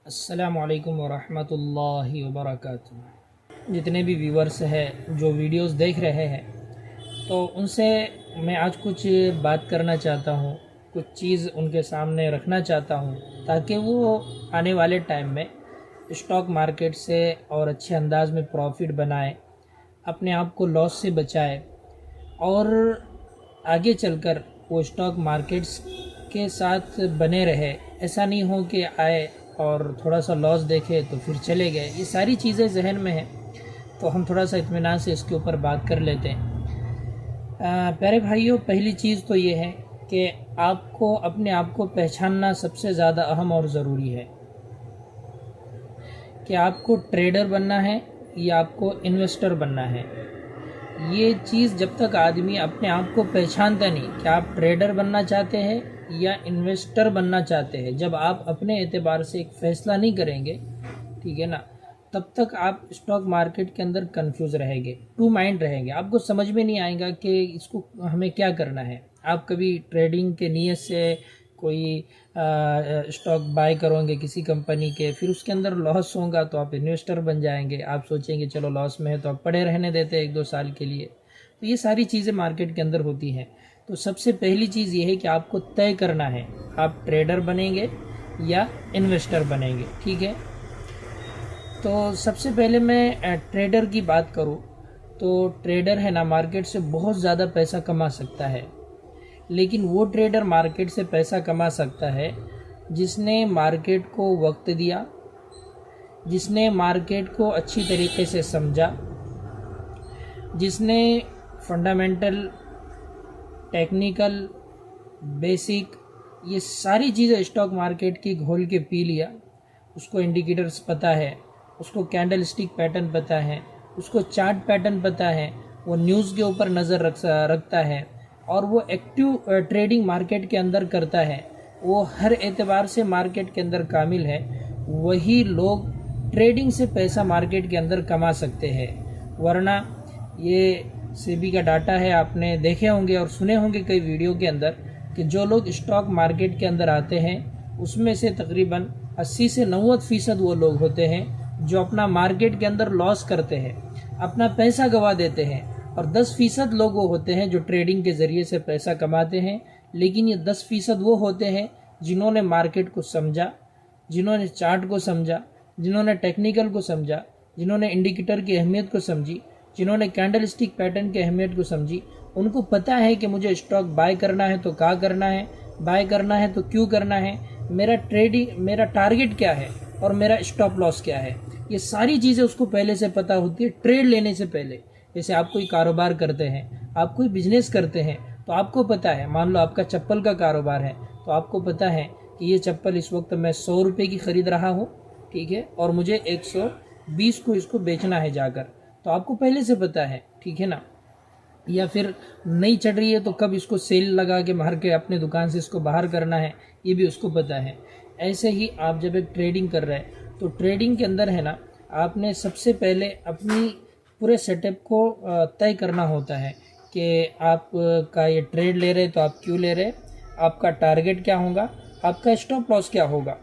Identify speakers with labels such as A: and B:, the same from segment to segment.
A: अस्सलामु अलैकुम वरहमतुल्लाहि वबरकातुहू। जितने भी व्यूवर्स हैं जो वीडियोस देख रहे हैं, तो उनसे मैं आज कुछ बात करना चाहता हूँ, कुछ चीज़ उनके सामने रखना चाहता हूँ ताकि वो आने वाले टाइम में स्टॉक मार्केट से और अच्छे अंदाज में प्रॉफिट बनाए, अपने आप को लॉस से बचाए और आगे चलकर वो स्टॉक मार्केट्स के साथ बने रहे। ऐसा नहीं हो कि आए और थोड़ा सा लॉस देखे तो फिर चले गए। ये सारी चीज़ें जहन में हैं, तो हम थोड़ा सा इत्मीनान से इसके ऊपर बात कर लेते हैं। प्यारे भाइयों, पहली चीज़ तो ये है कि आपको अपने आप को पहचानना सबसे ज़्यादा अहम और ज़रूरी है कि आपको ट्रेडर बनना है या आपको इन्वेस्टर बनना है। ये चीज़ जब तक आदमी अपने आप को पहचानता नहीं कि आप ट्रेडर बनना चाहते हैं या इन्वेस्टर बनना चाहते हैं, जब आप अपने एतबार से एक फ़ैसला नहीं करेंगे, ठीक है ना, तब तक आप स्टॉक मार्केट के अंदर कंफ्यूज रहेंगे, टू माइंड रहेंगे। आपको समझ में नहीं आएगा कि इसको हमें क्या करना है। आप कभी ट्रेडिंग के नीयत से कोई स्टॉक बाय करोगे किसी कंपनी के, फिर उसके अंदर लॉस होगा तो आप इन्वेस्टर बन जाएंगे। आप सोचेंगे चलो लॉस में है तो आप पड़े रहने देते हैं 1-2 साल के लिए। तो ये सारी चीज़ें मार्केट के अंदर होती हैं। तो सबसे पहली चीज़ ये है कि आपको तय करना है आप ट्रेडर बनेंगे या इन्वेस्टर बनेंगे, ठीक है। तो सबसे पहले मैं ट्रेडर की बात करूँ तो ट्रेडर है ना, मार्केट से बहुत ज़्यादा पैसा कमा सकता है, लेकिन वो ट्रेडर मार्केट से पैसा कमा सकता है जिसने मार्केट को वक्त दिया, जिसने मार्केट को अच्छी तरीके से समझा, जिसने फंडामेंटल, टेक्निकल, बेसिक, ये सारी चीज़ें स्टॉक मार्केट की घोल के पी लिया। उसको इंडिकेटर्स पता है, उसको कैंडल स्टिक पैटर्न पता है, उसको चार्ट पैटर्न पता है, वो न्यूज़ के ऊपर नज़र रखता है और वो एक्टिव ट्रेडिंग मार्केट के अंदर करता है। वो हर एतबार से मार्केट के अंदर कामिल है। वही लोग ट्रेडिंग से पैसा मार्केट के अंदर कमा सकते हैं, वरना ये सेबी का डाटा है, आपने देखे होंगे और सुने होंगे कई वीडियो के अंदर कि जो लोग स्टॉक मार्केट के अंदर आते हैं उसमें से तकरीबन 80 से 90% वो लोग होते हैं जो अपना मार्केट के अंदर लॉस करते हैं, अपना पैसा गंवा देते हैं, और 10% लोग वो होते हैं जो ट्रेडिंग के ज़रिए से पैसा कमाते हैं। लेकिन ये 10% वो होते हैं जिन्होंने मार्केट को समझा, जिन्होंने चार्ट को समझा, जिन्होंने टेक्निकल को समझा, जिन्होंने इंडिकेटर की अहमियत को समझी, जिन्होंने कैंडल स्टिक पैटर्न की अहमियत को समझी। उनको पता है कि मुझे स्टॉक बाय करना है तो क्या करना है, बाय करना है तो क्यों करना है, मेरा टारगेट क्या है और मेरा स्टॉप लॉस क्या है। ये सारी चीज़ें उसको पहले से पता होती है ट्रेड लेने से पहले। जैसे आप कोई कारोबार करते हैं, आप कोई बिजनेस करते हैं, तो आपको पता है, मान लो आपका चप्पल का कारोबार है, तो आपको पता है कि ये चप्पल इस वक्त मैं 100 रुपये की ख़रीद रहा हूँ, ठीक है, और मुझे 120 को इसको बेचना है जाकर, तो आपको पहले से पता है, ठीक है ना। या फिर नहीं चढ़ रही है तो कब इसको सेल लगा के मार के अपने दुकान से इसको बाहर करना है, ये भी उसको पता है। ऐसे ही आप जब एक ट्रेडिंग कर रहे हैं तो ट्रेडिंग के अंदर है ना, आपने सबसे पहले अपनी पूरे सेटअप को तय करना होता है कि आप का ये ट्रेड ले रहे तो आप क्यों ले रहे, आपका टारगेट क्या होगा, आपका स्टॉप लॉस क्या होगा,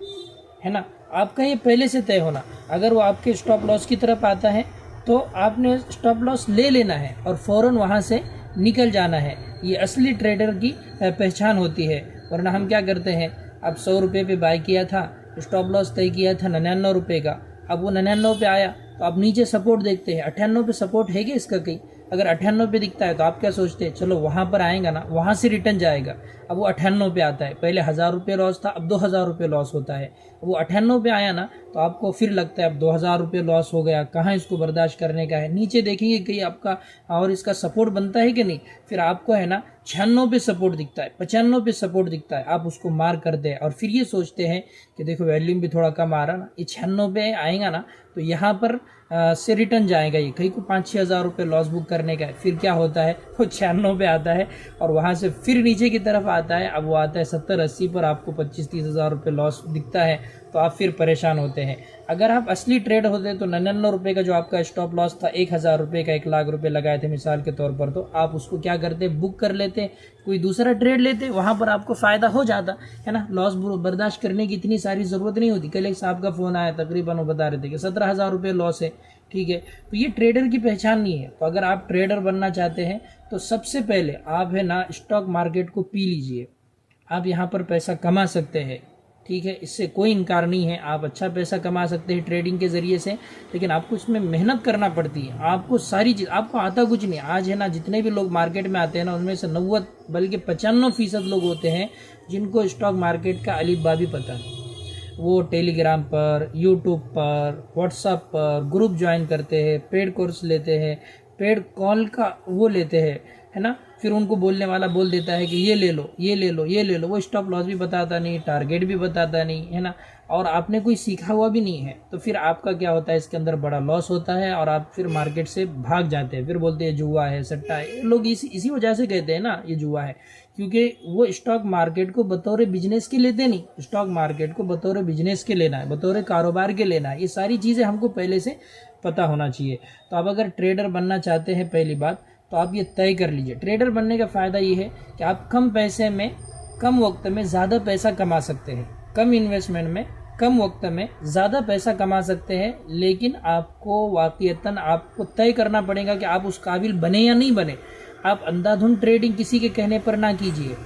A: है ना। आपका ये पहले से तय होना। अगर वो आपके स्टॉप लॉस की तरफ आता है तो आपने स्टॉप लॉस ले लेना है और फ़ौरन वहाँ से निकल जाना है। ये असली ट्रेडर की पहचान होती है। वरना हम क्या करते हैं, अब 100 रुपये पे बाय किया था, स्टॉप लॉस तय किया था 99 रुपये का, अब वो 99 पे आया तो आप नीचे सपोर्ट देखते हैं, 98 पे सपोर्ट है क्या इसका कहीं। अगर 98 पे दिखता है तो आप क्या सोचते हैं, चलो वहाँ पर आएगा ना, वहाँ से रिटर्न जाएगा। अब वो 98 पे आता है, पहले 1000 रुपये लॉस था, अब 2000 रुपये लॉस होता है। वो 98 पे आया ना तो आपको फिर लगता है अब 2000 रुपये लॉस हो गया, कहाँ इसको बर्दाश्त करने का है। नीचे देखेंगे कहीं आपका और इसका सपोर्ट बनता है कि नहीं, फिर आपको है ना 96 पे सपोर्ट दिखता है, 95 पे सपोर्ट दिखता है, आप उसको मार करते हैं और फिर ये सोचते हैं कि देखो वैल्यूम भी थोड़ा कम आ रहा ना, ये 96 पे आएगा ना तो यहाँ पर से रिटर्न जाएगा, ये कहीं को 5-6 हज़ार रुपये लॉस बुक करने का है। फिर क्या होता है, वो 96 पे आता है और वहाँ से फिर नीचे की तरफ आता है। अब वो आता है 70-80 पर, आपको 25-30 हज़ार रुपये लॉस दिखता है। तो आप फिर परेशान होते हैं। अगर आप असली ट्रेड होते तो 99 रुपये का जो आपका स्टॉप लॉस था, 1000 रुपये का 1 लाख रुपये लगाए थे मिसाल के तौर पर, तो आप उसको क्या करते, बुक कर लेते, कोई दूसरा ट्रेड लेते, वहाँ पर आपको फ़ायदा हो जाता है ना। लॉस बर्दाश्त करने की इतनी सारी ज़रूरत नहीं होती। कल एक साहब का फ़ोन आया, तकरीबन वो बता रहे थे कि 17,000 रुपये लॉस है, ठीक है। तो ये ट्रेडर की पहचान नहीं है। तो अगर आप ट्रेडर बनना चाहते हैं तो सबसे पहले आप है ना स्टॉक मार्केट को पी लीजिए। आप यहाँ पर पैसा कमा सकते हैं, ठीक है, इससे कोई इनकार नहीं है। आप अच्छा पैसा कमा सकते हैं ट्रेडिंग के ज़रिए से, लेकिन आपको इसमें मेहनत करना पड़ती है। आपको सारी चीज़, आपको आता कुछ नहीं। आज है ना जितने भी लोग मार्केट में आते हैं ना, उनमें से 90 बल्कि 95% लोग होते हैं जिनको स्टॉक मार्केट का अलीबा भी पता नहीं। वो टेलीग्राम पर, यूट्यूब पर, व्हाट्सएप पर ग्रुप ज्वाइन करते हैं, पेड कोर्स लेते हैं, पेड कॉल का वो लेते हैं, है ना। फिर उनको बोलने वाला बोल देता है कि ये ले लो, ये ले लो, ये ले लो। वो स्टॉप लॉस भी बताता नहीं, टारगेट भी बताता नहीं, है ना, और आपने कोई सीखा हुआ भी नहीं है। तो फिर आपका क्या होता है, इसके अंदर बड़ा लॉस होता है और आप फिर मार्केट से भाग जाते हैं। फिर बोलते हैं जुआ है, सट्टा है। लोग इसी वजह से कहते हैं ना ये जुआ है, क्योंकि वो स्टॉक मार्केट को बतौर बिजनेस के लेते नहीं। स्टॉक मार्केट को बतौर बिजनेस के लेना है, बतौर कारोबार के लेना है। ये सारी चीज़ें हमको पहले से पता होना चाहिए। तो आप अगर ट्रेडर बनना चाहते हैं, पहली बात तो आप ये तय कर लीजिए। ट्रेडर बनने का फ़ायदा ये है कि आप कम पैसे में, कम वक्त में ज़्यादा पैसा कमा सकते हैं। कम इन्वेस्टमेंट में, कम वक्त में ज़्यादा पैसा कमा सकते हैं। लेकिन आपको वाक़ईतन आपको तय करना पड़ेगा कि आप उस काबिल बने या नहीं बने। आप अंधाधुंध ट्रेडिंग किसी के कहने पर ना कीजिए।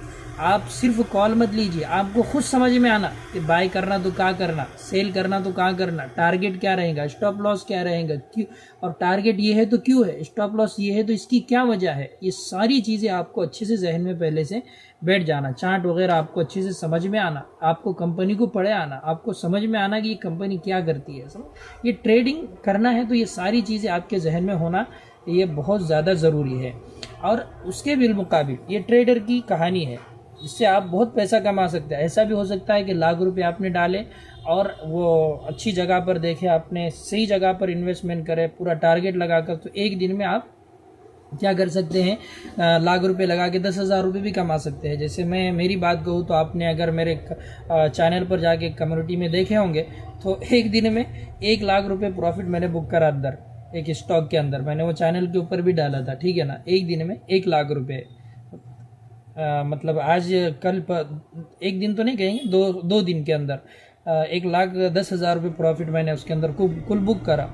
A: आप सिर्फ कॉल मत लीजिए। आपको खुद समझ में आना कि बाय करना तो क्या करना, सेल करना तो क्या करना, टारगेट क्या रहेगा, स्टॉप लॉस क्या रहेगा, क्यों, और टारगेट ये है तो क्यों है, स्टॉप लॉस ये है तो इसकी क्या वजह है। ये सारी चीज़ें आपको अच्छे से जहन में पहले से बैठ जाना। चार्ट वगैरह आपको अच्छे से समझ में आना, आपको कंपनी को पढ़े आना, आपको समझ में आना कि ये कंपनी क्या करती है। समझ, ये ट्रेडिंग करना है तो ये सारी चीज़ें आपके जहन में होना ये बहुत ज़्यादा ज़रूरी है। और उसके बिलमुकाबिल ये ट्रेडर की कहानी है, इससे आप बहुत पैसा कमा सकते हैं। ऐसा भी हो सकता है कि लाख रुपए आपने डाले और वो अच्छी जगह पर देखे, आपने सही जगह पर इन्वेस्टमेंट करे, पूरा टारगेट लगाकर, तो एक दिन में आप क्या कर सकते हैं, लाख रुपए लगा के 10,000 रुपये भी कमा सकते हैं। जैसे मैं मेरी बात कहूँ तो आपने अगर मेरे चैनल पर जाके कम्युनिटी में देखे होंगे तो एक दिन में 1 लाख रुपये प्रॉफिट मैंने बुक करा अंदर एक स्टॉक के अंदर। मैंने वो चैनल के ऊपर भी डाला था, ठीक है ना। एक दिन में 1 लाख रुपये, मतलब आज कल एक दिन तो नहीं कहेंगे, दो दिन के अंदर 1,10,000 रुपये प्रॉफिट मैंने उसके अंदर कुल बुक करा।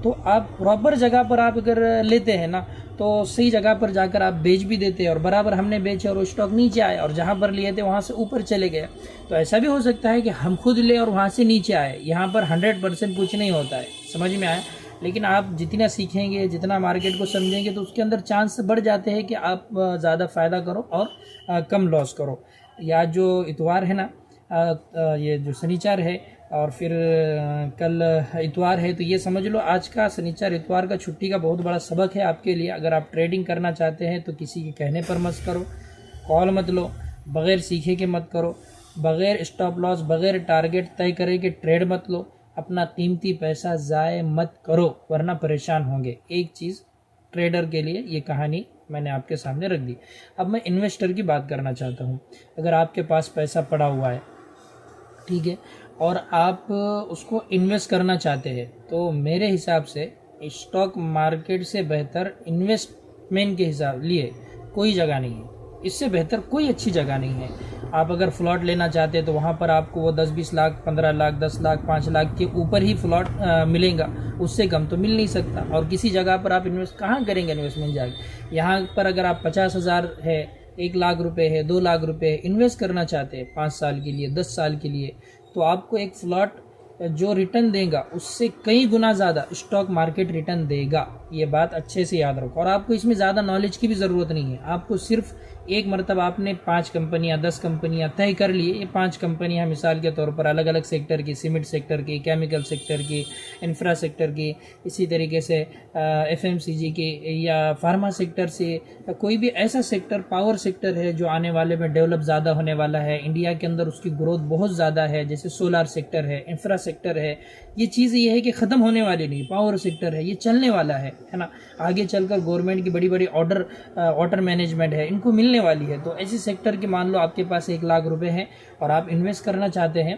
A: तो आप प्रॉपर जगह पर आप अगर लेते हैं ना, तो सही जगह पर जाकर आप बेच भी देते हैं, और बराबर हमने बेचे और वो स्टॉक नीचे आए, और जहाँ पर लिए थे वहाँ से ऊपर चले गए। तो ऐसा भी हो सकता है कि हम खुद ले और वहाँ से नीचे आए। यहाँ पर 100% कुछ नहीं होता है, समझ में आया। लेकिन आप जितना सीखेंगे, जितना मार्केट को समझेंगे, तो उसके अंदर चांस बढ़ जाते हैं कि आप ज़्यादा फ़ायदा करो और कम लॉस करो। या जो इतवार है ना, ये जो शनिचर है और फिर कल इतवार है, तो ये समझ लो आज का शनिचर इतवार का छुट्टी का बहुत बड़ा सबक है आपके लिए। अगर आप ट्रेडिंग करना चाहते हैं तो किसी के कहने पर मत करो, कॉल मत लो, बग़ैर सीखे के मत करो, बग़ैर स्टॉप लॉस, बग़ैर टारगेट तय करे के ट्रेड मत लो। अपना कीमती पैसा ज़ाय मत करो, वरना परेशान होंगे। एक चीज़ ट्रेडर के लिए ये कहानी मैंने आपके सामने रख दी। अब मैं इन्वेस्टर की बात करना चाहता हूँ। अगर आपके पास पैसा पड़ा हुआ है, ठीक है, और आप उसको इन्वेस्ट करना चाहते हैं, तो मेरे हिसाब से स्टॉक मार्केट से बेहतर इन्वेस्टमेंट के हिसाब लिए कोई जगह नहीं है। इससे बेहतर कोई अच्छी जगह नहीं है। आप अगर फ्लॉट लेना चाहते हैं तो वहाँ पर आपको वो 10-20 लाख, 15 लाख, 10 लाख, 5 लाख के ऊपर ही फ्लॉट मिलेगा, उससे कम तो मिल नहीं सकता। और किसी जगह पर आप इन्वेस्ट कहाँ करेंगे इन्वेस्टमेंट जाके। यहाँ पर अगर आप 50,000 है, 1 लाख रुपए है, 2 लाख रुपए इन्वेस्ट करना चाहते हैं 5 साल के लिए, 10 साल के लिए, तो आपको एक फ्लॉट जो रिटर्न देगा उससे कई गुना ज़्यादा स्टॉक मार्केट रिटर्न देगा। ये बात अच्छे से याद रखो। और आपको इसमें ज़्यादा नॉलेज की भी ज़रूरत नहीं है। आपको सिर्फ एक मरतबा आपने 5 कंपनियां, 10 कंपनियां तय कर लिए। ये 5 कंपनियां मिसाल के तौर पर अलग अलग सेक्टर की, सीमेंट सेक्टर की, केमिकल सेक्टर की, इंफ्रा सेक्टर की, इसी तरीके से FMCG की, या फार्मा सेक्टर से, या कोई भी ऐसा सेक्टर, पावर सेक्टर है जो आने वाले में डेवलप ज़्यादा होने वाला है, इंडिया के अंदर उसकी ग्रोथ बहुत ज़्यादा है, जैसे सोलार सेक्टर है, इंफ्रा सेक्टर है। ये चीज़ ये है कि ख़त्म होने वाली नहीं। पावर सेक्टर है, ये चलने वाला है ना। आगे चलकर गवर्नमेंट की बड़ी बड़ी वाटर मैनेजमेंट है, इनको मिलने वाली है। तो ऐसे सेक्टर के मान लो आपके पास 1 लाख रुपए हैं और आप इन्वेस्ट करना चाहते हैं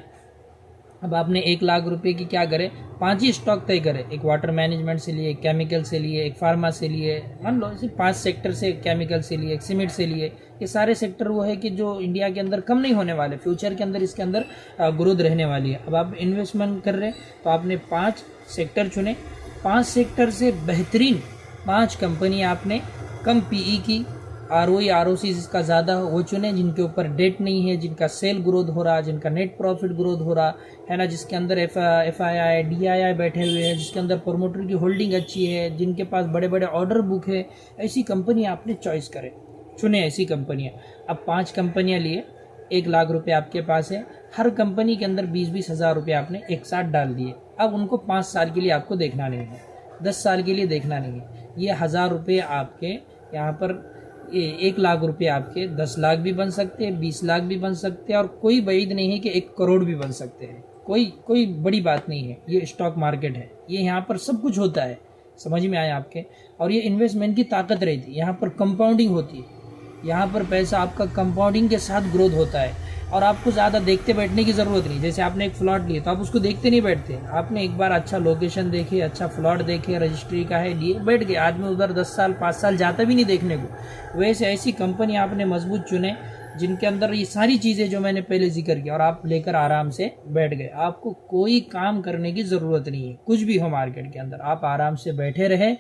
A: अब आपने 1 लाख रुपए की क्या करे, 5 ही स्टॉक तय करे, एक वाटर मैनेजमेंट से लिए, एक केमिकल से लिए, एक फार्मा से लिए, मान लो इसे 5 सेक्टर से, केमिकल से लिए, एक सीमेंट से लिए। ये सारे सेक्टर वो है कि जो इंडिया के अंदर कम नहीं होने वाले, फ्यूचर के अंदर इसके अंदर ग्रोथ रहने वाली है। अब आप इन्वेस्टमेंट कर रहे हैं तो आपने 5 सेक्टर चुने, 5 सेक्टर से बेहतरीन 5 कंपनी आपने कम पीई की, ROE ROC जिसका ज़्यादा हो वो चुने, जिनके ऊपर डेट नहीं है, जिनका सेल ग्रोथ हो रहा, जिनका नेट प्रॉफिट ग्रोथ हो रहा है ना, जिसके अंदर FII DII बैठे हुए हैं, जिसके अंदर प्रोमोटर की होल्डिंग अच्छी है, जिनके पास बड़े बड़े ऑर्डर बुक है, ऐसी कंपनी आपने चॉइस करे, चुने ऐसी कंपनियाँ। अब 5 कंपनियाँ लिए, 1 लाख रुपये आपके पास है, हर कंपनी के अंदर 20-20 हज़ार रुपये आपने एक साथ डाल दिए। अब उनको 5 साल के लिए आपको देखना नहीं है, 10 साल के लिए देखना नहीं है। ये 1000 रुपये आपके यहाँ पर 1 लाख रुपये आपके 10 लाख भी बन सकते हैं, 20 लाख भी बन सकते हैं, और कोई वैध नहीं है कि 1 करोड़ भी बन सकते हैं। कोई बड़ी बात नहीं है। ये स्टॉक मार्केट है, ये यहाँ पर सब कुछ होता है। समझ में आया आपके? और ये इन्वेस्टमेंट की ताकत रहती है, यहाँ पर कंपाउंडिंग होती है, यहाँ पर पैसा आपका कंपाउंडिंग के साथ ग्रोथ होता है। और आपको ज़्यादा देखते बैठने की ज़रूरत नहीं। जैसे आपने एक प्लॉट लिया तो आप उसको देखते नहीं बैठते, आपने एक बार अच्छा लोकेशन देखे, अच्छा प्लॉट देखे, रजिस्ट्री का है, लिए, बैठ गए। आदमी उधर 10 साल 5 साल जाता भी नहीं देखने को। वैसे ऐसी कंपनी आपने मजबूत चुने जिनके अंदर ये सारी चीज़ें जो मैंने पहले जिक्र किया, और आप लेकर आराम से बैठ गए। आपको कोई काम करने की ज़रूरत नहीं है, कुछ भी हो मार्केट के अंदर, आप आराम से बैठे रहे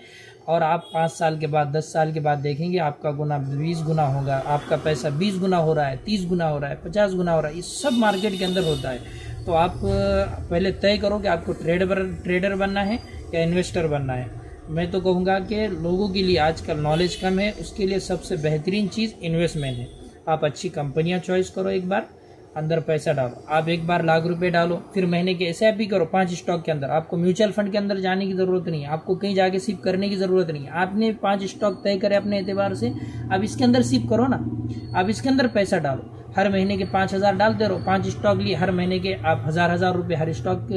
A: और आप 5 साल के बाद 10 साल के बाद देखेंगे आपका गुना 20 गुना होगा, आपका पैसा 20 गुना हो रहा है, 30 गुना हो रहा है, 50 गुना हो रहा है। ये सब मार्केट के अंदर होता है। तो आप पहले तय करो कि आपको ट्रेडर बनना है या इन्वेस्टर बनना है। मैं तो कहूँगा कि लोगों के लिए आजकल नॉलेज कम है, उसके लिए सबसे बेहतरीन चीज़ इन्वेस्टमेंट है। आप अच्छी कंपनियां चॉइस करो, एक बार अंदर पैसा डालो। आप एक बार 1 लाख रुपए डालो, फिर महीने के SIP करो 5 स्टॉक के अंदर। आपको म्यूचुअल फंड के अंदर जाने की ज़रूरत नहीं है, आपको कहीं जाके सिप करने की ज़रूरत नहीं है। आपने 5 स्टॉक तय करे अपने एतबार से, अब इसके अंदर सिप करो ना, आप इसके अंदर पैसा डालो। हर महीने के 5,000 डालते रहो, 5 स्टॉक लिए, हर महीने के आप 1000 रुपये हर स्टॉक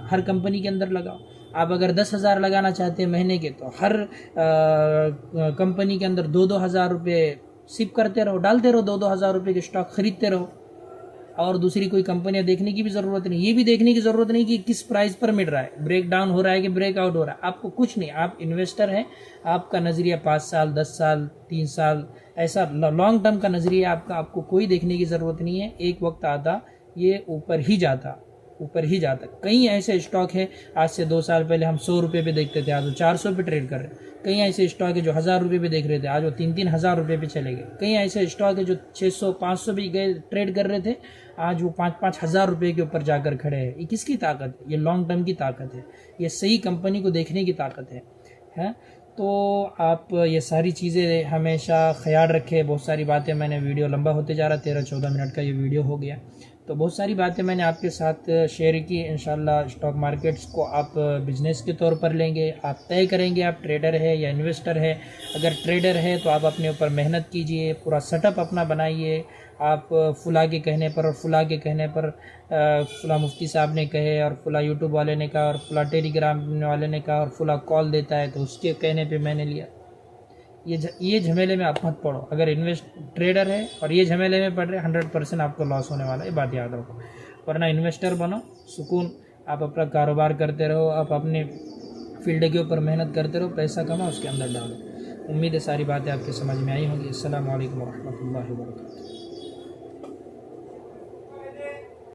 A: हर कंपनी के अंदर लगाओ। आप अगर 10,000 लगाना चाहते हैं महीने के, तो हर कंपनी के अंदर 2-2 हज़ार रुपये सिप करते रहो, डालते रहो, 2-2 हज़ार रुपये के स्टॉक खरीदते रहो। और दूसरी कोई कंपनियां देखने की भी ज़रूरत नहीं, ये भी देखने की ज़रूरत नहीं कि किस प्राइस पर मिल रहा है, ब्रेक डाउन हो रहा है कि ब्रेक आउट हो रहा है। आपको कुछ नहीं, आप इन्वेस्टर हैं, आपका नज़रिया 5 साल 10 साल 3 साल ऐसा लॉन्ग टर्म का नज़रिया आपका, आपको कोई देखने की ज़रूरत नहीं है। एक वक्त आता ये ऊपर ही जाता। कई ऐसे स्टॉक है, आज से 2 साल पहले हम 100 रुपये पे देखते थे, आज वो 400 पे ट्रेड कर रहे हैं। कई ऐसे स्टॉक है जो 1000 रुपये पे देख रहे थे, आज वो 3-3 हज़ार रुपये पे चले गए। कई ऐसे स्टॉक है जो 600-500 भी गए ट्रेड कर रहे थे, आज वो 5-5 हज़ार रुपये के ऊपर जाकर खड़े हैं। ये किसकी ताकत है? ये लॉन्ग टर्म की ताकत है, ये सही कंपनी को देखने की ताकत है। तो आप ये सारी चीज़ें हमेशा ख्याल रखें। बहुत सारी बातें, मैंने वीडियो लंबा होते जा रहा, 13-14 मिनट का ये वीडियो हो गया, तो बहुत सारी बातें मैंने आपके साथ शेयर की। इंशाल्लाह स्टॉक मार्केट्स को आप बिज़नेस के तौर पर लेंगे, आप तय करेंगे आप ट्रेडर है या इन्वेस्टर है। अगर ट्रेडर है तो आप अपने ऊपर मेहनत कीजिए, पूरा सेटअप अपना बनाइए। आप फुला के कहने पर और फुला के कहने पर, फुला मुफ्ती साहब ने कहे और फुला यूट्यूब वाले ने कहा और फुला टेलीग्राम वाले ने कहा और फुला कॉल देता है तो उसके कहने पे मैंने लिया। ये झमेले में आप मत पड़ो। अगर ट्रेडर है और ये झमेले में पड़ रहे, 100% आपको लॉस होने वाला है, ये बात याद रखो। वरना इन्वेस्टर बनो, सुकून, आप अपना कारोबार करते रहो, आप अपने फील्ड के ऊपर मेहनत करते रहो, पैसा कमाओ, उसके अंदर डालो। उम्मीद है सारी बातें आपके समझ में आई होंगी। अस्सलाम वालेकुम रहमतुल्लाहि व बरकातहू।